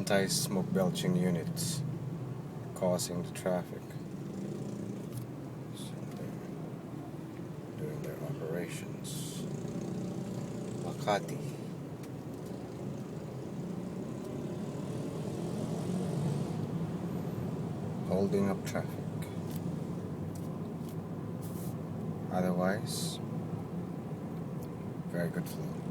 anti-smoke belching units causing the traffic. So they're doing their operations. Makati. Holding up traffic. Otherwise, very good flow.